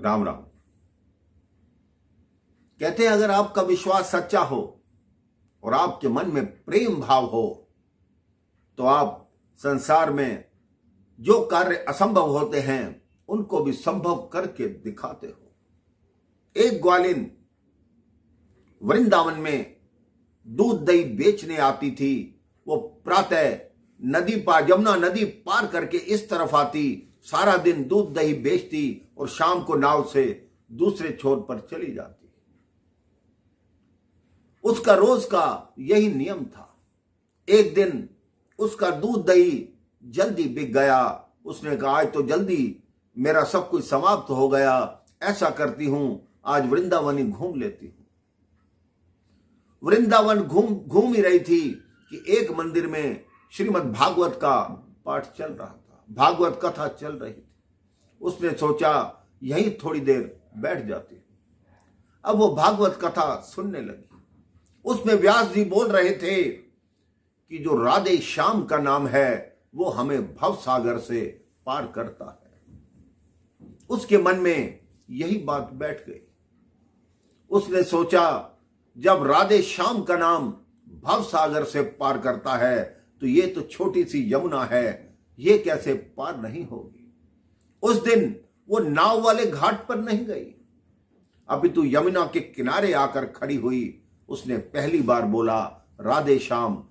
राम राम। कहते हैं अगर आपका विश्वास सच्चा हो और आपके मन में प्रेम भाव हो तो आप संसार में जो कार्य असंभव होते हैं उनको भी संभव करके दिखाते हो। एक ग्वालिन वृंदावन में दूध दही बेचने आती थी। वो प्रातः नदी पार, यमुना नदी पार करके इस तरफ आती, सारा दिन दूध दही बेचती और शाम को नाव से दूसरे छोर पर चली जाती। उसका रोज का यही नियम था। एक दिन उसका दूध दही जल्दी बिक गया। उसने कहा आज तो जल्दी मेरा सब कुछ समाप्त हो गया, ऐसा करती हूं आज वृंदावन ही घूम लेती हूं। वृंदावन घूम ही रही थी कि एक मंदिर में श्रीमद् भागवत का पाठ चल रहा था, भागवत कथा चल रही थी। उसने सोचा यहीं थोड़ी देर बैठ जाती। अब वो भागवत कथा सुनने लगी। उसमें व्यास जी बोल रहे थे कि जो राधे श्याम का नाम है वो हमें भव सागर से पार करता है। उसके मन में यही बात बैठ गई। उसने सोचा जब राधे श्याम का नाम भव सागर से पार करता है तो ये तो छोटी सी यमुना है, ये कैसे पार नहीं होगी। उस दिन वो नाव वाले घाट पर नहीं गई, अभी तो यमुना के किनारे आकर खड़ी हुई। उसने पहली बार बोला राधे श्याम,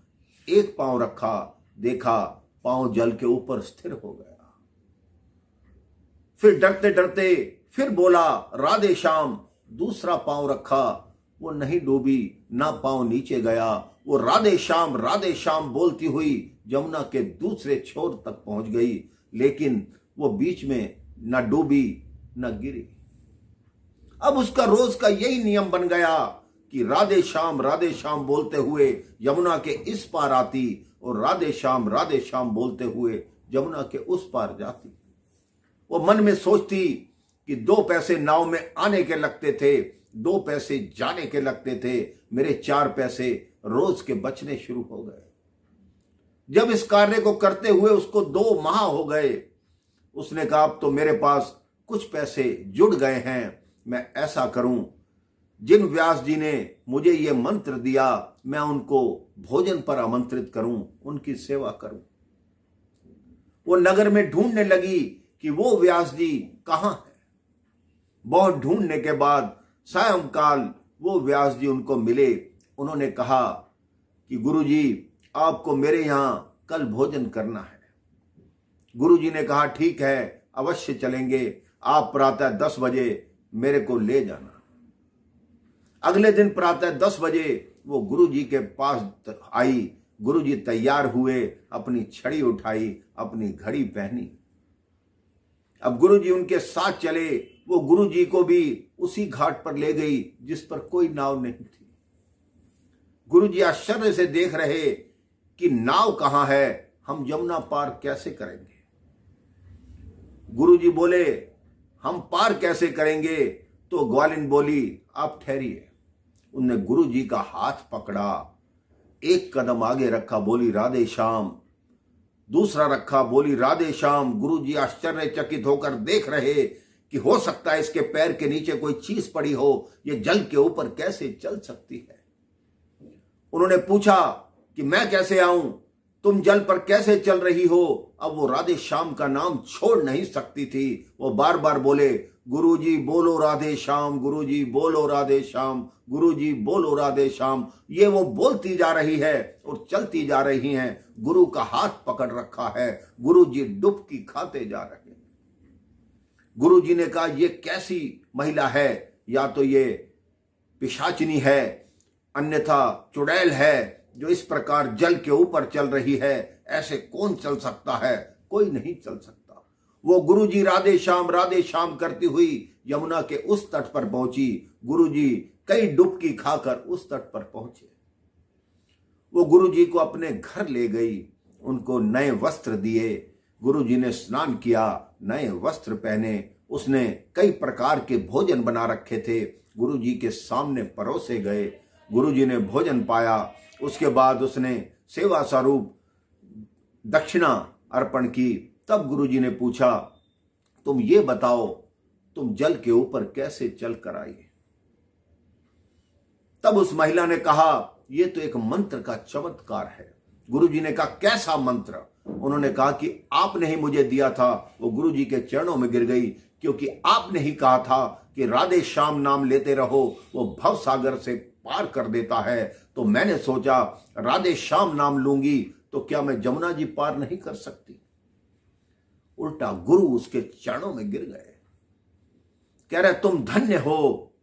एक पांव रखा, देखा पांव जल के ऊपर स्थिर हो गया। फिर डरते डरते फिर बोला राधे श्याम, दूसरा पांव रखा, वो नहीं डूबी, ना पांव नीचे गया। वो राधे श्याम बोलती हुई यमुना के दूसरे छोर तक पहुंच गई, लेकिन वो बीच में ना डूबी ना गिरी। अब उसका रोज का यही नियम बन गया कि राधे श्याम बोलते हुए यमुना के इस पार आती और राधे श्याम बोलते हुए यमुना के उस पार जाती। वो मन में सोचती कि 2 पैसे नाव में आने के लगते थे, 2 पैसे जाने के लगते थे, मेरे 4 पैसे रोज के बचने शुरू हो गए। जब इस कार्य को करते हुए उसको 2 माह हो गए, उसने कहा अब तो मेरे पास कुछ पैसे जुड़ गए हैं, मैं ऐसा करूं, जिन व्यास जी ने मुझे ये मंत्र दिया मैं उनको भोजन पर आमंत्रित करूं, उनकी सेवा करूं। वो नगर में ढूंढने लगी कि वो व्यास जी कहां है। बहुत ढूंढने के बाद सायंकाल वो व्यास जी उनको मिले। उन्होंने कहा कि गुरुजी आपको मेरे यहां कल भोजन करना है। गुरुजी ने कहा ठीक है, अवश्य चलेंगे, आप प्रातः 10 बजे मेरे को ले जाना। अगले दिन प्रातः 10 बजे वो गुरुजी के पास आई। गुरुजी तैयार हुए, अपनी छड़ी उठाई, अपनी घड़ी पहनी। अब गुरुजी उनके साथ चले। वो गुरुजी को भी उसी घाट पर ले गई जिस पर कोई नाव नहीं थी। गुरुजी आश्चर्य से देख रहे कि नाव कहां है, हम यमुना पार कैसे करेंगे। गुरुजी बोले हम पार कैसे करेंगे, तो ग्वालिन बोली आप ठहरिए। उनने गुरुजी का हाथ पकड़ा, एक कदम आगे रखा, बोली राधे श्याम, दूसरा रखा, बोली राधे श्याम। गुरुजी आश्चर्यचकित होकर देख रहे कि हो सकता है इसके पैर के नीचे कोई चीज पड़ी हो, ये जल के ऊपर कैसे चल सकती है। उन्होंने पूछा कि मैं कैसे आऊं, तुम जल पर कैसे चल रही हो। अब वो राधे श्याम का नाम छोड़ नहीं सकती थी। वो बार बार बोले गुरुजी बोलो राधे श्याम, गुरुजी बोलो राधे श्याम, गुरुजी बोलो राधे श्याम। ये वो बोलती जा रही है और चलती जा रही हैं। गुरु का हाथ पकड़ रखा है, गुरुजी डुबकी खाते जा रहे हैं। गुरुजी ने कहा ये कैसी महिला है, या तो ये पिशाचिनी है अन्यथा चुड़ैल है जो इस प्रकार जल के ऊपर चल रही है। ऐसे कौन चल सकता है, कोई नहीं चल सकता। वो गुरुजी राधे श्याम करती हुई यमुना के उस तट पर पहुंची। गुरुजी कई डुबकी खाकर उस तट पर पहुंचे। वो गुरुजी को अपने घर ले गई, उनको नए वस्त्र दिए। गुरुजी ने स्नान किया, नए वस्त्र पहने। उसने कई प्रकार के भोजन बना रखे थे, गुरुजी के सामने परोसे गए। गुरुजी ने भोजन पाया। उसके बाद उसने सेवा स्वरूप दक्षिणा अर्पण की। तब गुरुजी ने पूछा तुम ये बताओ तुम जल के ऊपर कैसे चल कर आई। तब उस महिला ने कहा, यह तो एक मंत्र का चमत्कार है। गुरुजी ने कहा, कैसा मंत्र? उन्होंने कहा कि आपने ही मुझे दिया था। वो गुरुजी के चरणों में गिर गई, क्योंकि आपने ही कहा था कि राधे श्याम नाम लेते रहो, वो भव सागर से पार कर देता है। तो मैंने सोचा राधे श्याम नाम लूंगी तो क्या मैं जमुना जी पार नहीं कर सकती? उल्टा गुरु उसके चरणों में गिर गए, कह रहे तुम धन्य हो।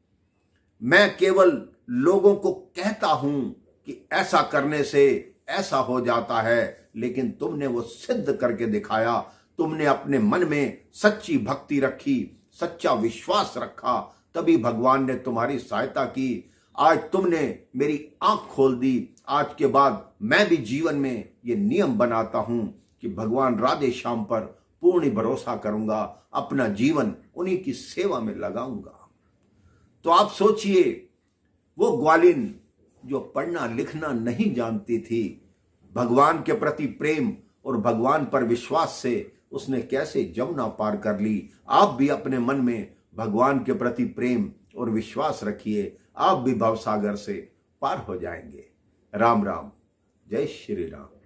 मैं केवल लोगों को कहता हूं कि ऐसा करने से ऐसा हो जाता है, लेकिन तुमने वो सिद्ध करके दिखाया। तुमने अपने मन में सच्ची भक्ति रखी, सच्चा विश्वास रखा, तभी भगवान ने तुम्हारी सहायता की। आज तुमने मेरी आंख खोल दी। आज के बाद मैं भी जीवन में ये नियम बनाता हूं कि भगवान राधे श्याम पर पूर्ण भरोसा करूंगा, अपना जीवन उन्हीं की सेवा में लगाऊंगा। तो आप सोचिए, वो ग्वालिन जो पढ़ना लिखना नहीं जानती थी, भगवान के प्रति प्रेम और भगवान पर विश्वास से उसने कैसे जमुना पार कर ली। आप भी अपने मन में भगवान के प्रति प्रेम और विश्वास रखिए, आप भी भवसागर से पार हो जाएंगे। राम राम, जय श्री राम।